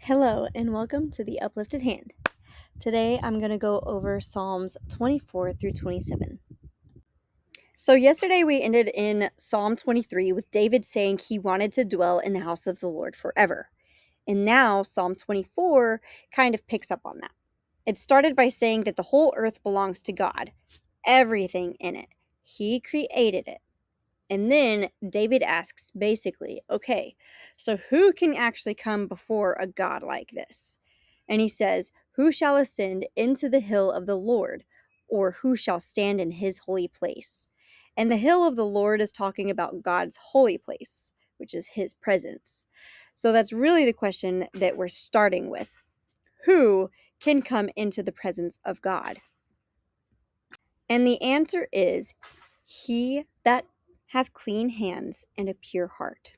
Hello and welcome to the Uplifted Hand. Today I'm going to go over Psalms 24 through 27. So yesterday we ended in Psalm 23 with David saying he wanted to dwell in the house of the Lord forever. And now Psalm 24 kind of picks up on that. It started by saying that the whole earth belongs to God, everything in it. He created it. And then David asks basically, okay, so who can actually come before a God like this? And he says, who shall ascend into the hill of the Lord, or who shall stand in his holy place? And the hill of the Lord is talking about God's holy place, which is his presence. So that's really the question that we're starting with. Who can come into the presence of God? And the answer is, he that hath clean hands and a pure heart.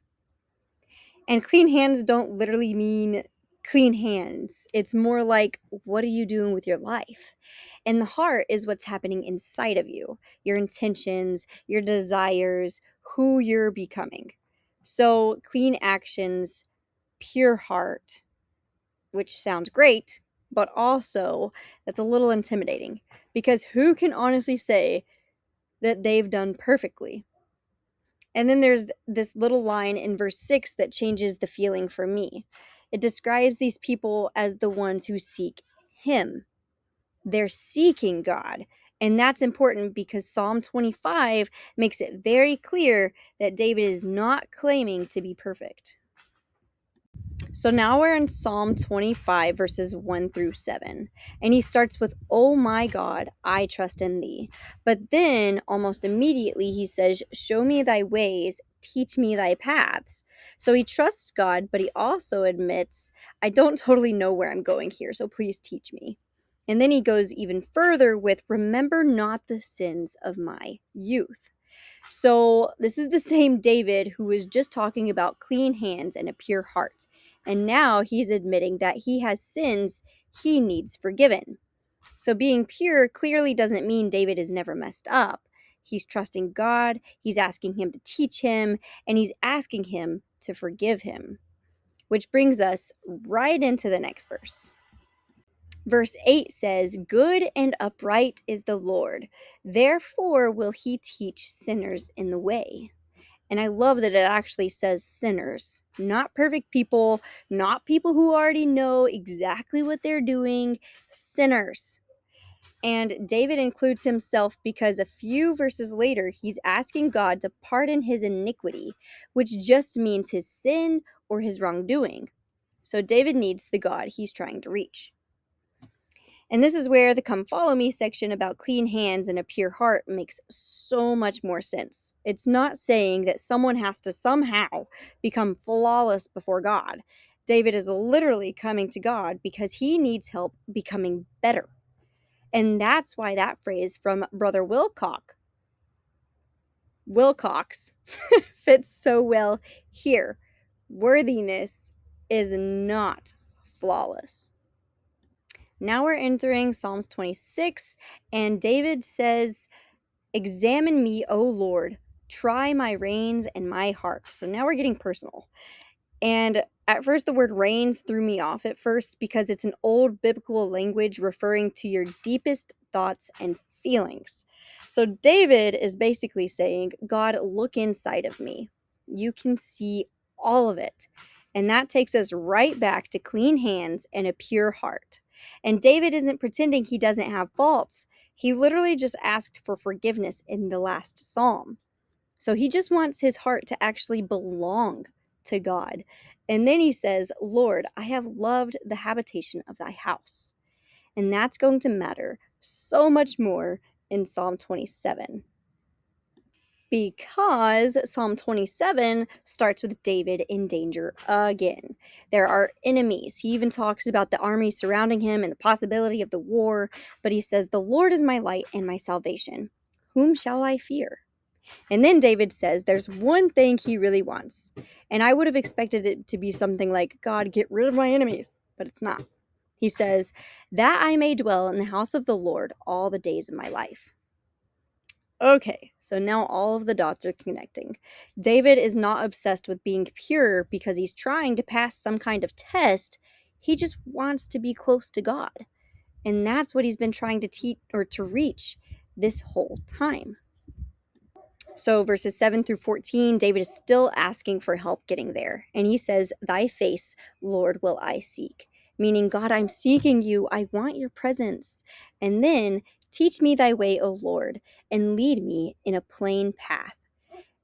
And clean hands don't literally mean clean hands. It's more like, what are you doing with your life? And the heart is what's happening inside of you, your intentions, your desires, who you're becoming. So clean actions, pure heart, which sounds great, but also that's a little intimidating, because who can honestly say that they've done perfectly? And then there's this little line in verse 6 that changes the feeling for me. It describes these people as the ones who seek Him. They're seeking God. And that's important because Psalm 25 makes it very clear that David is not claiming to be perfect. So now we're in Psalm 25, verses 1 through 7. And he starts with, "Oh my God, I trust in thee." But then almost immediately he says, "Show me thy ways, teach me thy paths." So he trusts God, but he also admits, I don't totally know where I'm going here, so please teach me. And then he goes even further with, "Remember not the sins of my youth." So this is the same David who was just talking about clean hands and a pure heart. And now he's admitting that he has sins he needs forgiven. So being pure clearly doesn't mean David is never messed up. He's trusting God, he's asking him to teach him, and he's asking him to forgive him. Which brings us right into the next verse. Verse 8 says, "Good and upright is the Lord, therefore will he teach sinners in the way." And I love that it actually says sinners, not perfect people, not people who already know exactly what they're doing, sinners. And David includes himself because a few verses later, he's asking God to pardon his iniquity, which just means his sin or his wrongdoing. So David needs the God he's trying to reach. And this is where the "Come Follow Me" section about clean hands and a pure heart makes so much more sense. It's not saying that someone has to somehow become flawless before God. David is literally coming to God because he needs help becoming better. And that's why that phrase from Brother Wilcox fits so well here. Worthiness is not flawless. Now we're entering Psalms 26, and David says, "Examine me, O Lord, try my reins and my heart." So now we're getting personal. And at first, the word reins threw me off at first because it's an old biblical language referring to your deepest thoughts and feelings. So David is basically saying, God, look inside of me. You can see all of it. And that takes us right back to clean hands and a pure heart. And David isn't pretending he doesn't have faults. He literally just asked for forgiveness in the last psalm. So he just wants his heart to actually belong to God. And then he says, "Lord, I have loved the habitation of thy house." And that's going to matter so much more in Psalm 27. Because Psalm 27 starts with David in danger again. There are enemies. He even talks about the army surrounding him and the possibility of the war. But he says, "The Lord is my light and my salvation. Whom shall I fear?" And then David says there's one thing he really wants. And I would have expected it to be something like, "God, get rid of my enemies." But it's not. He says, "That I may dwell in the house of the Lord all the days of my life." Okay, so now all of the dots are connecting. David is not obsessed with being pure because he's trying to pass some kind of test. He just wants to be close to God. And that's what he's been trying to teach or to reach this whole time. So verses 7 through 14, David is still asking for help getting there. And he says, "Thy face, Lord, will I seek." Meaning, God, I'm seeking you. I want your presence. And then, teach me thy way, O Lord, and lead me in a plain path.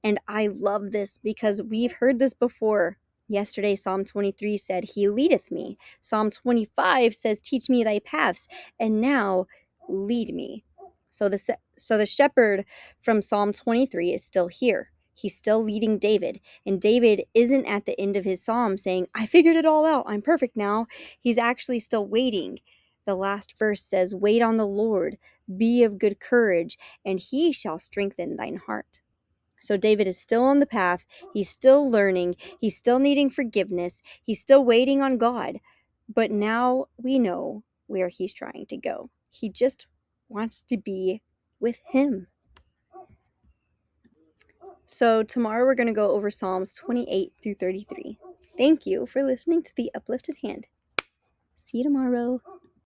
And I love this because we've heard this before. Yesterday, Psalm 23 said, He leadeth me. Psalm 25 says, Teach me thy paths. And now, lead me. So the shepherd from Psalm 23 is still here. He's still leading David. And David isn't at the end of his psalm saying, I figured it all out. I'm perfect now. He's actually still waiting. The last verse says, Wait on the Lord, be of good courage, and he shall strengthen thine heart. So David is still on the path. He's still learning. He's still needing forgiveness. He's still waiting on God. But now we know where he's trying to go. He just wants to be with him. So tomorrow we're going to go over Psalms 28 through 33. Thank you for listening to The Uplifted Hand. See you tomorrow.